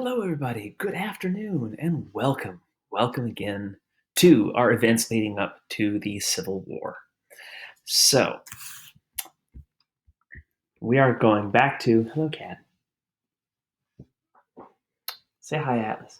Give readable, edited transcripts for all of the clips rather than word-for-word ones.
Hello, everybody. Good afternoon and welcome. Welcome again to our events leading up to the Civil War. So, we are going back to. Hello, Cat. Say hi, Atlas.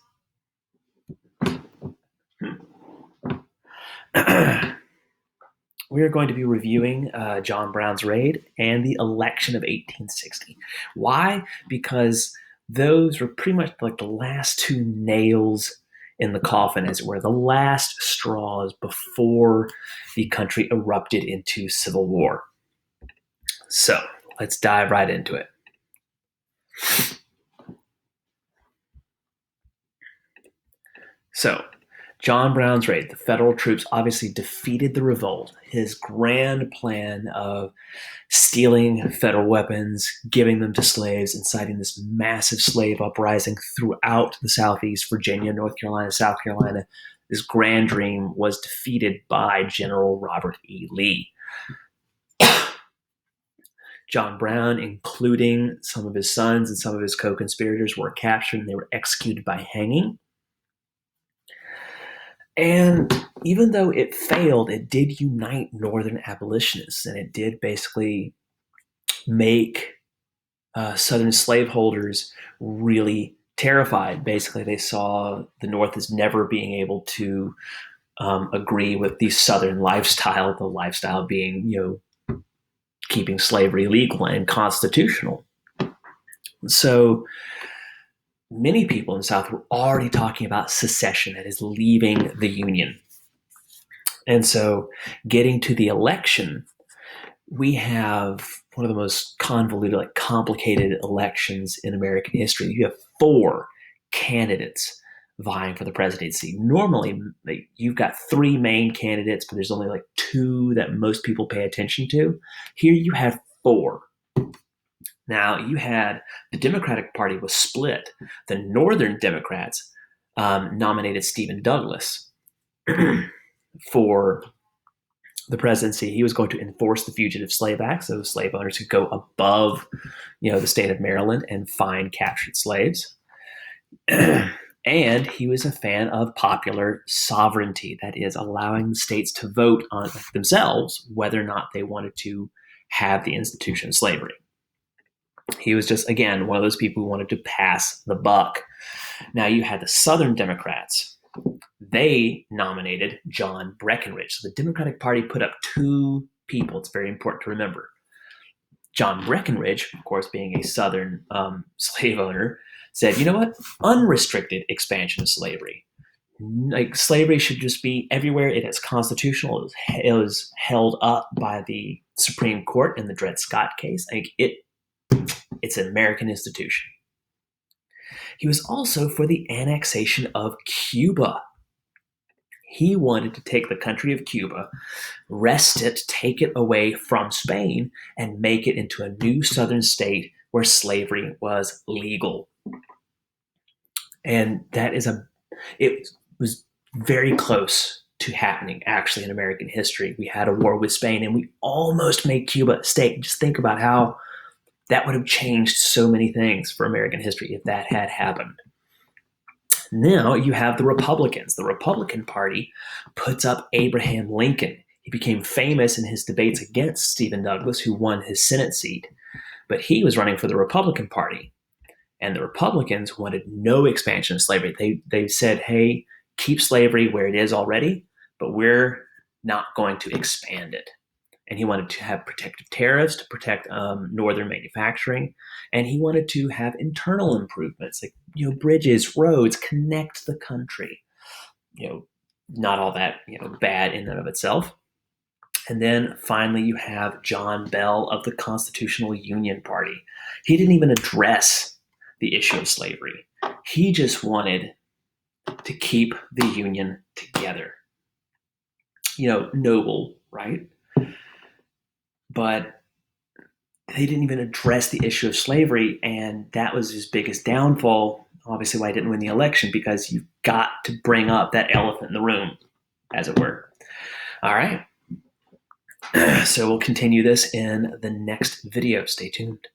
We are going to be reviewing John Brown's raid and the election of 1860. Why? Because those were pretty much like the last two nails in the coffin, as it were, the last straws before the country erupted into civil war. So let's dive right into it. So, John Brown's raid, the federal troops obviously defeated the revolt. His grand plan of stealing federal weapons, giving them to slaves, inciting this massive slave uprising throughout the Southeast, Virginia, North Carolina, South Carolina, this grand dream was defeated by General Robert E. Lee. John Brown, including some of his sons and some of his co-conspirators, were captured and they were executed by hanging. And even though it failed, it did unite Northern abolitionists, and it did basically make Southern slaveholders really terrified. Basically, they saw the North as never being able to agree with the Southern lifestyle, the lifestyle being, keeping slavery legal and constitutional. So many people in the South were already talking about secession, that is, leaving the Union. And so getting to the election, we have one of the most convoluted, complicated elections in American history. You have four candidates vying for the presidency. Normally, you've got three main candidates, but there's only two that most people pay attention to. Here you have four. Now, you had the Democratic Party was split. The Northern Democrats nominated Stephen Douglas for the presidency. He was going to enforce the Fugitive Slave Act, so slave owners could go above, the state of Maryland and find captured slaves. And he was a fan of popular sovereignty, that is, allowing the states to vote on themselves whether or not they wanted to have the institution of slavery. He was just, again, one of those people who wanted to pass the buck. Now you had the Southern Democrats. They nominated John Breckinridge. So the Democratic Party put up two people. It's very important to remember. John Breckinridge, of course, being a Southern slave owner, said, you know what? Unrestricted expansion of slavery. Slavery should just be everywhere. It is constitutional. It was held up by the Supreme Court in the Dred Scott case. It's an American institution. He was also for the annexation of Cuba. He wanted to take the country of Cuba, wrest it, take it away from Spain, and make it into a new southern state where slavery was legal. And it was very close to happening, actually, in American history. We had a war with Spain, and we almost made Cuba a state. Just think about how that would have changed so many things for American history if that had happened. Now you have the Republicans. The Republican Party puts up Abraham Lincoln. He became famous in his debates against Stephen Douglas, who won his Senate seat. But he was running for the Republican Party. And the Republicans wanted no expansion of slavery. They said, hey, keep slavery where it is already, but we're not going to expand it. And he wanted to have protective tariffs to protect northern manufacturing. And he wanted to have internal improvements, bridges, roads, connect the country. Not all that, bad in and of itself. And then finally, you have John Bell of the Constitutional Union Party. He didn't even address the issue of slavery. He just wanted to keep the Union together. Noble, right? But they didn't even address the issue of slavery, and that was his biggest downfall. Obviously, why he didn't win the election, because you've got to bring up that elephant in the room, as it were. All right. So we'll continue this in the next video. Stay tuned.